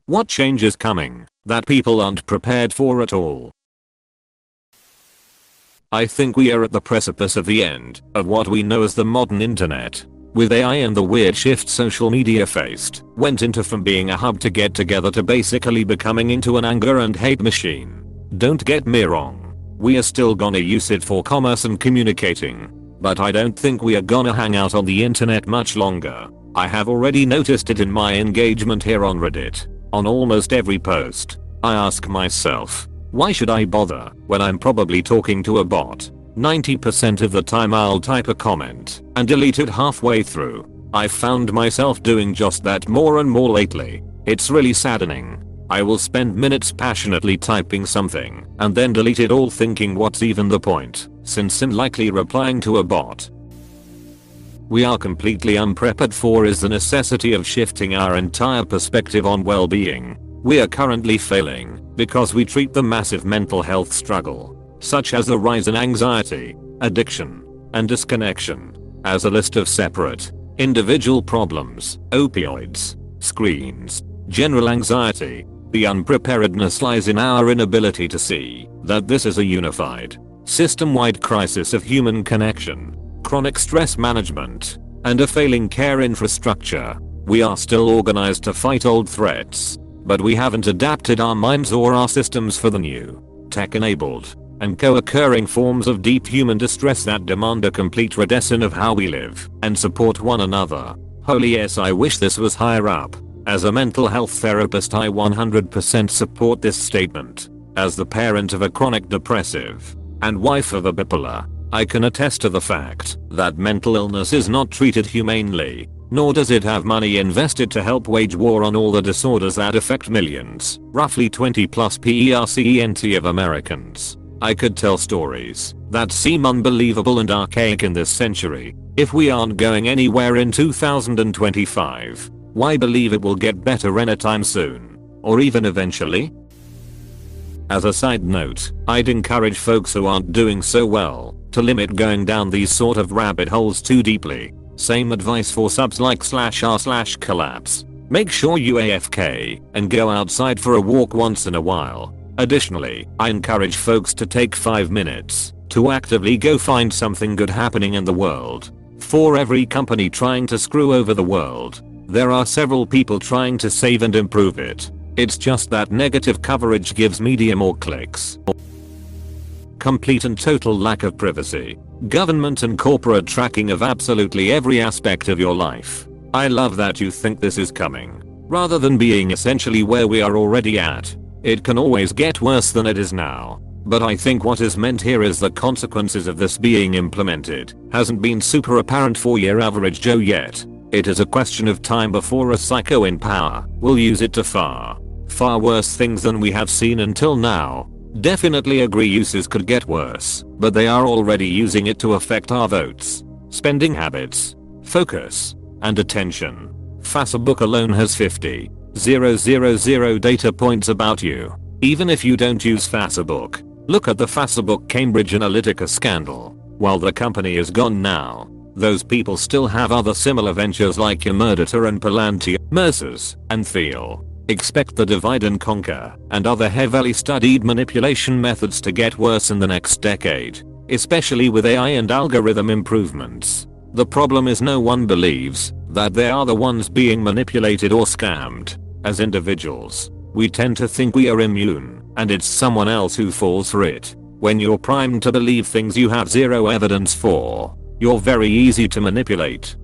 What change is coming that people aren't prepared for at all? I think we are at the precipice of the end of what we know as the modern internet. With AI and the weird shift social media faced, went into from being a hub to get together to basically becoming into an anger and hate machine. Don't get me wrong, we are still gonna use it for commerce and communicating, but I don't think we are gonna hang out on the internet much longer. I have already noticed it in my engagement here on Reddit. On almost every post, I ask myself, why should I bother when I'm probably talking to a bot? 90% of the time I'll type a comment and delete it halfway through. I've found myself doing just that more and more lately. It's really saddening. I will spend minutes passionately typing something and then delete it all thinking what's even the point, since I'm likely replying to a bot. We are completely unprepared for is the necessity of shifting our entire perspective on well-being. We are currently failing because we treat the massive mental health struggle, such as the rise in anxiety, addiction, and disconnection, as a list of separate, individual problems. Opioids, screens, general anxiety. The unpreparedness lies in our inability to see that this is a unified, system-wide crisis of human connection, chronic stress management, and a failing care infrastructure. We are still organized to fight old threats, but we haven't adapted our minds or our systems for the new, tech-enabled, and co-occurring forms of deep human distress that demand a complete redesign of how we live and support one another. Holy yes, I wish this was higher up. As a mental health therapist, I 100% support this statement. As the parent of a chronic depressive and wife of a bipolar, I can attest to the fact that mental illness is not treated humanely, nor does it have money invested to help wage war on all the disorders that affect millions, roughly 20 plus percent of Americans. I could tell stories that seem unbelievable and archaic in this century. If we aren't going anywhere in 2025, why believe it will get better anytime soon? Or even eventually? As a side note, I'd encourage folks who aren't doing so well to limit going down these sort of rabbit holes too deeply. Same advice for subs like /r/collapse. Make sure you AFK and go outside for a walk once in a while. Additionally, I encourage folks to take 5 minutes to actively go find something good happening in the world. For every company trying to screw over the world, there are several people trying to save and improve it. It's just that negative coverage gives media more clicks. Complete and total lack of privacy. Government and corporate tracking of absolutely every aspect of your life. I love that you think this is coming, rather than being essentially where we are already at. It can always get worse than it is now. But I think what is meant here is the consequences of this being implemented hasn't been super apparent for your average Joe yet. It is a question of time before a psycho in power will use it to far worse things than we have seen until now. Definitely agree uses could get worse, but they are already using it to affect our votes, spending habits, focus, and attention. Facebook alone has 50,000 data points about you. Even if you don't use Facebook, look at the Facebook Cambridge Analytica scandal. While the company is gone now, those people still have other similar ventures like Emerdita and Palantir, Mercers, and Thiel. Expect the divide and conquer and other heavily studied manipulation methods to get worse in the next decade, especially with AI and algorithm improvements. The problem is no one believes that they are the ones being manipulated or scammed. As individuals, we tend to think we are immune and it's someone else who falls for it. When you're primed to believe things you have zero evidence for, you're very easy to manipulate.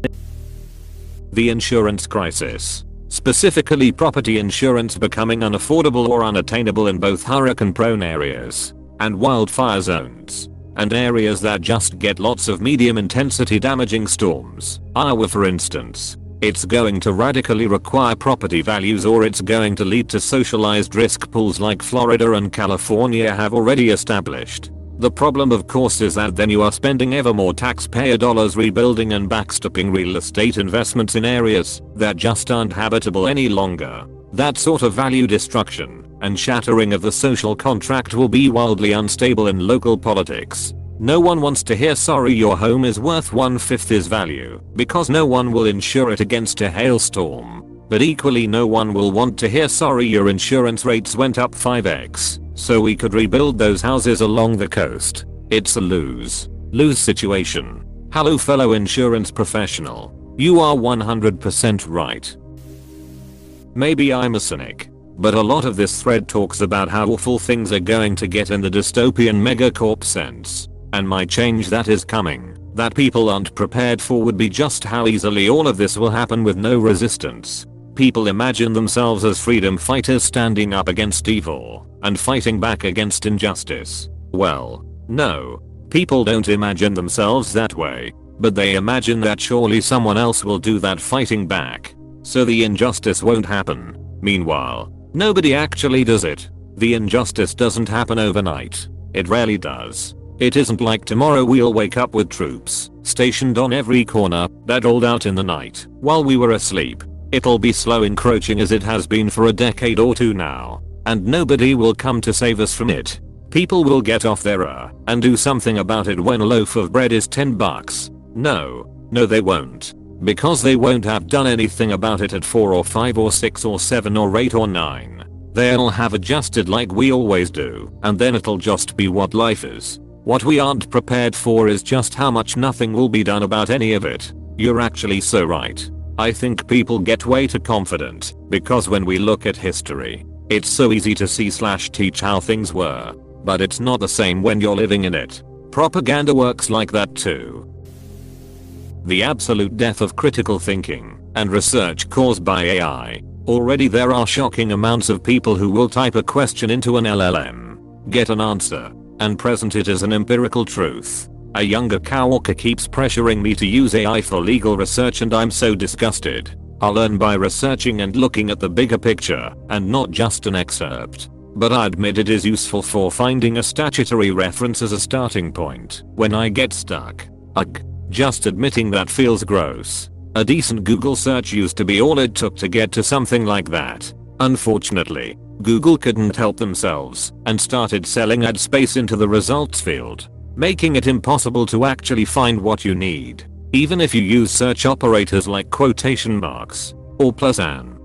The insurance crisis. Specifically property insurance becoming unaffordable or unattainable in both hurricane-prone areas and wildfire zones, and areas that just get lots of medium-intensity damaging storms. Iowa for instance. It's going to radically require property values, or it's going to lead to socialized risk pools like Florida and California have already established. The problem of course is that then you are spending ever more taxpayer dollars rebuilding and backstopping real estate investments in areas that just aren't habitable any longer. That sort of value destruction and shattering of the social contract will be wildly unstable in local politics. No one wants to hear sorry your home is worth 1/5 its value, because no one will insure it against a hailstorm. but equally no one will want to hear sorry your insurance rates went up 5x, so we could rebuild those houses along the coast. It's a lose-lose situation. Hello fellow insurance professional. You are 100% right. Maybe I'm a cynic, but a lot of this thread talks about how awful things are going to get in the dystopian megacorp sense. And my change that is coming, that people aren't prepared for, would be just how easily all of this will happen with no resistance. People imagine themselves as freedom fighters standing up against evil and fighting back against injustice. Well, no. People don't imagine themselves that way, but they imagine that surely someone else will do that fighting back, so the injustice won't happen. Meanwhile, nobody actually does it. The injustice doesn't happen overnight. It rarely does. It isn't like tomorrow we'll wake up with troops stationed on every corner that rolled out in the night while we were asleep. It'll be slow encroaching as it has been for a decade or two now, and nobody will come to save us from it. People will get off their and do something about it when a loaf of bread is $10. No they won't. Because they won't have done anything about it at 4 or 5 or 6 or 7 or 8 or 9. They'll have adjusted like we always do, and then it'll just be what life is. What we aren't prepared for is just how much nothing will be done about any of it. You're actually so right. I think people get way too confident, because when we look at history, it's so easy to see/teach how things were. But it's not the same when you're living in it. Propaganda works like that too. The absolute death of critical thinking and research caused by AI. Already there are shocking amounts of people who will type a question into an LLM, get an answer, and present it as an empirical truth. A younger coworker keeps pressuring me to use AI for legal research, and I'm so disgusted. I'll learn by researching and looking at the bigger picture and not just an excerpt. But I admit it is useful for finding a statutory reference as a starting point when I get stuck. Ugh. Just admitting that feels gross. A decent Google search used to be all it took to get to something like that. Unfortunately, Google couldn't help themselves and started selling ad space into the results field, making it impossible to actually find what you need, even if you use search operators like quotation marks or +an.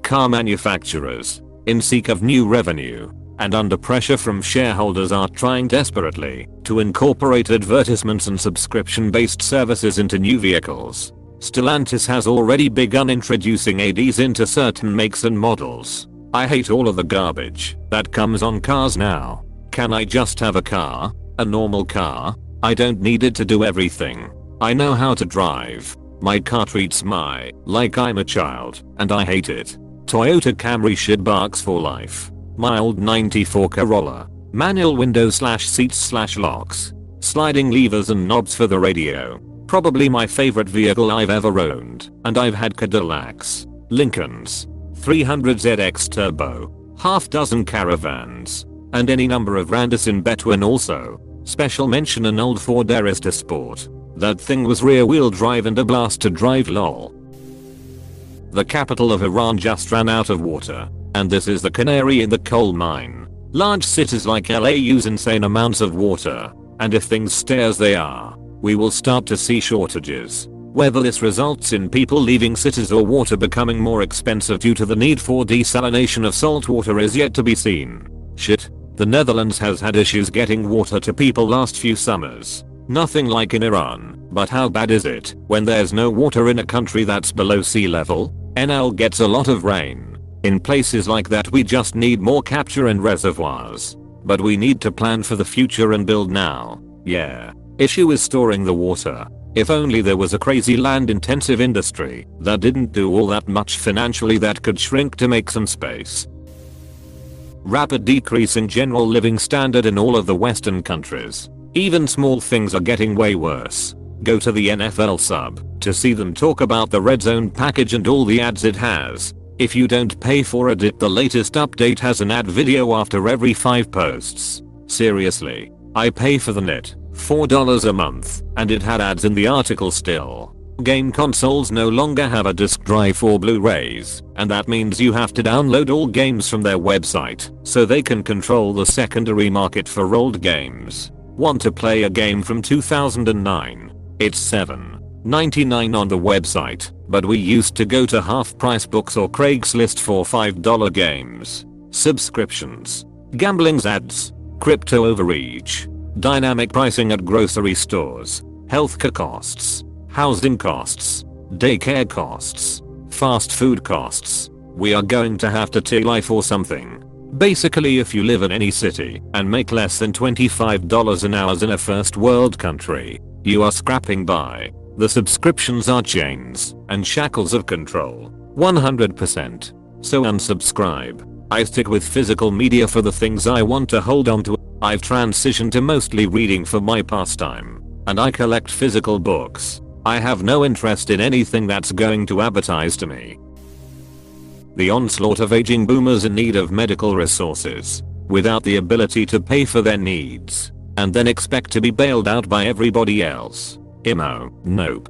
Car manufacturers, in seek of new revenue and under pressure from shareholders, are trying desperately to incorporate advertisements and subscription-based services into new vehicles. Stellantis has already begun introducing ADs into certain makes and models. I hate all of the garbage that comes on cars now. Can I just have a car? A normal car? I don't need it to do everything. I know how to drive. My car treats me like I'm a child, and I hate it. Toyota Camry shit barks for life. My old 94 Corolla. Manual windows/seats/locks. Sliding levers and knobs for the radio. Probably my favorite vehicle I've ever owned, and I've had Cadillacs, Lincolns, 300ZX Turbo, half dozen Caravans, and any number of Randas in between also. Special mention an old Ford Arista Sport. That thing was rear wheel drive and a blast to drive lol. The capital of Iran just ran out of water, and this is the canary in the coal mine. Large cities like LA use insane amounts of water, and if things stay as they are, we will start to see shortages. Whether this results in people leaving cities or water becoming more expensive due to the need for desalination of salt water is yet to be seen. Shit, the Netherlands has had issues getting water to people last few summers. Nothing like in Iran, but how bad is it when there's no water in a country that's below sea level? NL gets a lot of rain. In places like that we just need more capture and reservoirs. But we need to plan for the future and build now. Yeah. Issue is storing the water. If only there was a crazy land intensive industry that didn't do all that much financially that could shrink to make some space. Rapid decrease in general living standard in all of the Western countries. Even small things are getting way worse. Go to the NFL sub to see them talk about the Red Zone package and all the ads it has. If you don't pay for it, the latest update has an ad video after every 5 posts. Seriously, I pay for the net, $4 a month, and it had ads in the article still. Game consoles no longer have a disk drive for Blu-rays, and that means you have to download all games from their website so they can control the secondary market for old games. Want to play a game from 2009? It's $7. $9.99 on the website, but we used to go to half-price books or Craigslist for $5 games. Subscriptions. Gambling's ads. Crypto overreach. Dynamic pricing at grocery stores. Healthcare costs. Housing costs. Daycare costs. Fast food costs. We are going to have to take life or something. Basically, if you live in any city and make less than $25 an hour in a first world country, you are scrapping by. The subscriptions are chains and shackles of control. 100%. So unsubscribe. I stick with physical media for the things I want to hold on to. I've transitioned to mostly reading for my pastime, and I collect physical books. I have no interest in anything that's going to advertise to me. The onslaught of aging boomers in need of medical resources, without the ability to pay for their needs, and then expect to be bailed out by everybody else. Imo, nope.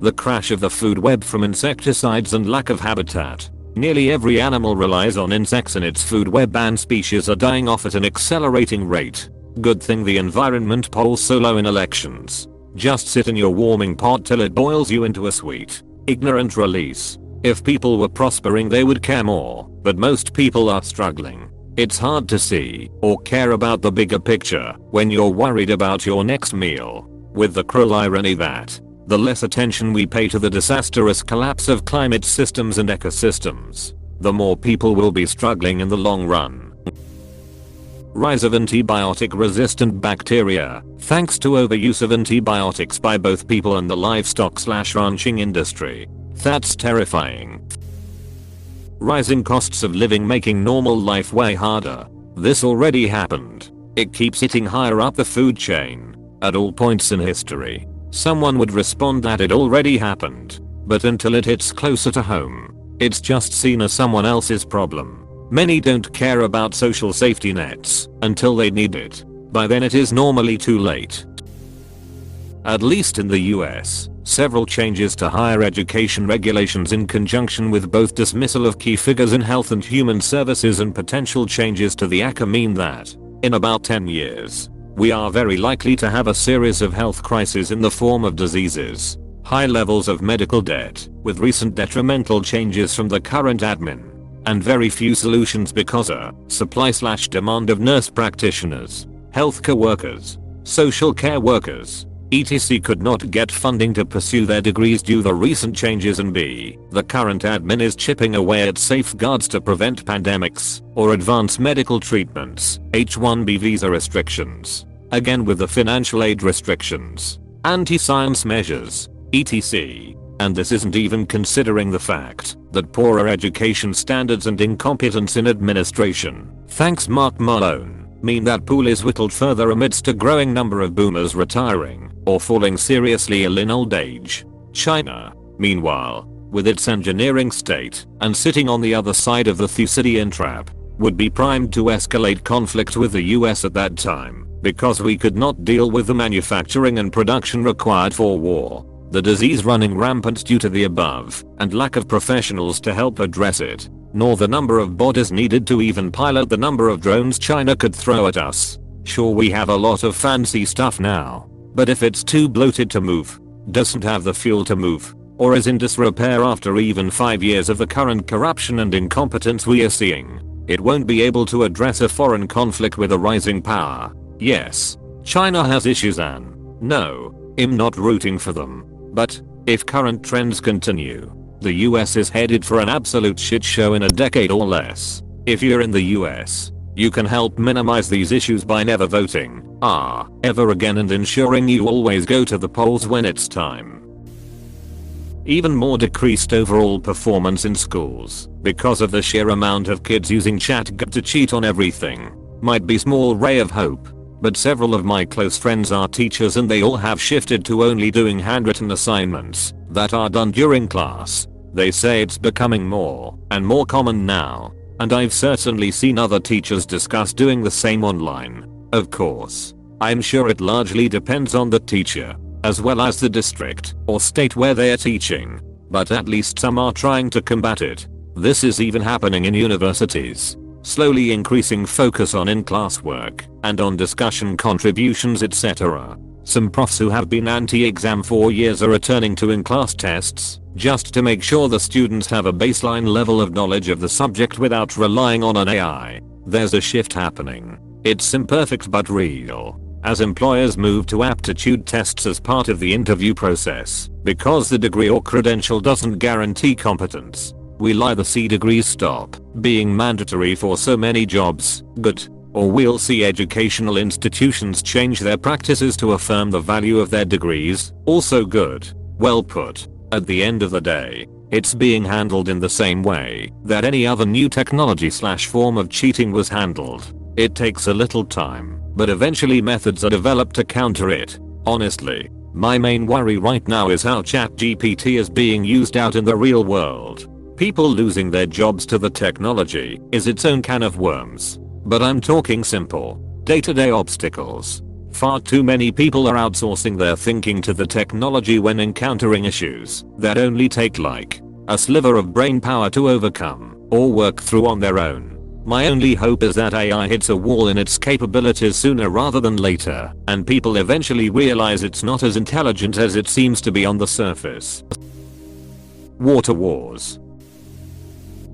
The crash of the food web from insecticides and lack of habitat. Nearly every animal relies on insects in its food web, and species are dying off at an accelerating rate. Good thing the environment polls so low in elections. Just sit in your warming pot till it boils you into a sweet, ignorant release. If people were prospering they would care more, but most people are struggling. It's hard to see or care about the bigger picture when you're worried about your next meal. With the cruel irony that the less attention we pay to the disastrous collapse of climate systems and ecosystems, the more people will be struggling in the long run. Rise of antibiotic-resistant bacteria, thanks to overuse of antibiotics by both people and the livestock/ranching industry. That's terrifying. Rising costs of living making normal life way harder. This already happened. It keeps hitting higher up the food chain. At all points in history, someone would respond that it already happened. But until it hits closer to home, it's just seen as someone else's problem. Many don't care about social safety nets until they need it. By then it is normally too late. At least in the US, several changes to higher education regulations in conjunction with both dismissal of key figures in health and human services and potential changes to the ACA mean that, in about 10 years, we are very likely to have a series of health crises in the form of diseases, high levels of medical debt, with recent detrimental changes from the current admin, and very few solutions because supply/demand of nurse practitioners, healthcare workers, social care workers, etc. could not get funding to pursue their degrees due to the recent changes, and the current admin is chipping away at safeguards to prevent pandemics or advance medical treatments, H-1B visa restrictions, again with the financial aid restrictions, anti-science measures, etc. And this isn't even considering the fact that poorer education standards and incompetence in administration, thanks Mark Malone, mean that pool is whittled further amidst a growing number of boomers retiring or falling seriously ill in old age. China, meanwhile, with its engineering state and sitting on the other side of the Thucydian trap, would be primed to escalate conflict with the US at that time, because we could not deal with the manufacturing and production required for war, the disease running rampant due to the above, and lack of professionals to help address it, nor the number of bodies needed to even pilot the number of drones China could throw at us. Sure, we have a lot of fancy stuff now, but if it's too bloated to move, doesn't have the fuel to move, or is in disrepair after even 5 years of the current corruption and incompetence we are seeing, it won't be able to address a foreign conflict with a rising power. Yes, China has issues, and no, I'm not rooting for them. But if current trends continue, the US is headed for an absolute shit show in a decade or less. If you're in the US, you can help minimize these issues by never voting ever again, and ensuring you always go to the polls when it's time. Even more decreased overall performance in schools because of the sheer amount of kids using ChatGPT to cheat on everything might be small ray of hope. But several of my close friends are teachers, and they all have shifted to only doing handwritten assignments that are done during class. They say it's becoming more and more common now, and I've certainly seen other teachers discuss doing the same online. Of course, I'm sure it largely depends on the teacher, as well as the district or state where they are teaching, but at least some are trying to combat it. This is even happening in universities, slowly increasing focus on in-class work and on discussion contributions, etc. Some profs who have been anti-exam for years are returning to in-class tests, just to make sure the students have a baseline level of knowledge of the subject without relying on an AI. There's a shift happening. It's imperfect but real. As employers move to aptitude tests as part of the interview process, because the degree or credential doesn't guarantee competence, will either see degrees stop being mandatory for so many jobs, good, or we'll see educational institutions change their practices to affirm the value of their degrees, also good. Well put. At the end of the day, it's being handled in the same way that any other new technology / form of cheating was handled. It takes a little time, but eventually methods are developed to counter it. Honestly, my main worry right now is how ChatGPT is being used out in the real world. People losing their jobs to the technology is its own can of worms. But I'm talking simple, day-to-day obstacles. Far too many people are outsourcing their thinking to the technology when encountering issues that only take like a sliver of brain power to overcome or work through on their own. My only hope is that AI hits a wall in its capabilities sooner rather than later, and people eventually realize it's not as intelligent as it seems to be on the surface. Water wars.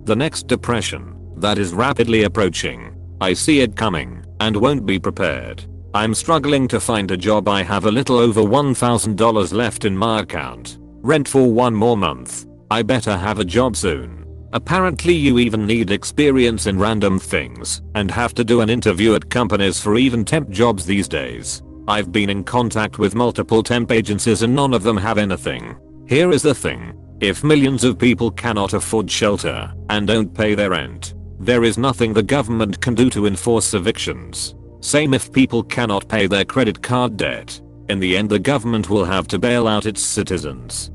The next depression that is rapidly approaching. I see it coming and won't be prepared. I'm struggling to find a job. I have a little over $1,000 left in my account. Rent for 1 more month. I better have a job soon. Apparently you even need experience in random things and have to do an interview at companies for even temp jobs these days. I've been in contact with multiple temp agencies and none of them have anything. Here is the thing. If millions of people cannot afford shelter and don't pay their rent, there is nothing the government can do to enforce evictions. Same if people cannot pay their credit card debt. In the end the government will have to bail out its citizens.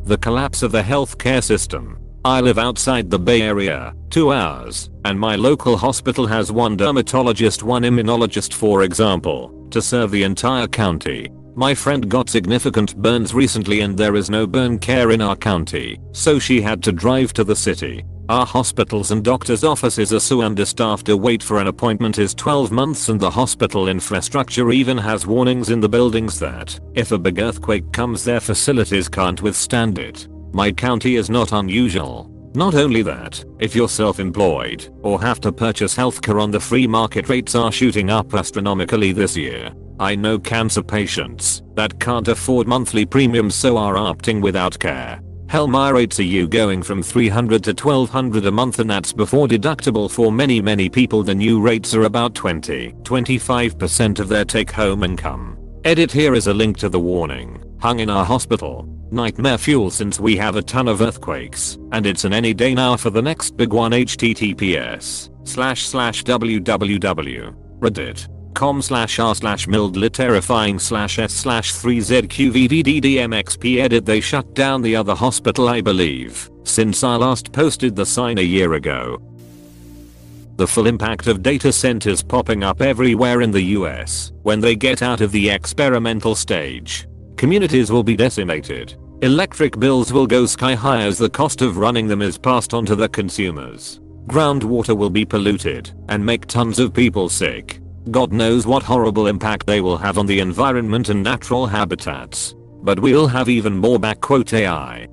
The collapse of the healthcare system. I live outside the Bay Area, 2 hours, and my local hospital has 1 dermatologist, 1 immunologist for example, to serve the entire county. My friend got significant burns recently and there is no burn care in our county, so she had to drive to the city. Our hospitals and doctors' offices are so understaffed. To wait for an appointment is 12 months and the hospital infrastructure even has warnings in the buildings that if a big earthquake comes their facilities can't withstand it. My county is not unusual. Not only that, if you're self-employed or have to purchase healthcare on the free market, rates are shooting up astronomically this year. I know cancer patients that can't afford monthly premiums so are opting without care. Hell, my rates are going from $300 to $1,200 a month and that's before deductible. For many people the new rates are about 20-25% of their take-home income. Edit. Here is a link to the warning hung in our hospital. Nightmare fuel since we have a ton of earthquakes and it's an any day now for the next big one. https://www.reddit.com/r/mildly-terrifying/s/3zqvddmxp. Edit. They shut down the other hospital I believe since I last posted the sign a year ago. The full impact of data centers popping up everywhere in the US. When they get out of the experimental stage, communities will be decimated. Electric bills will go sky high as the cost of running them is passed on to the consumers. Groundwater will be polluted and make tons of people sick. God knows what horrible impact they will have on the environment and natural habitats. But we'll have even more AI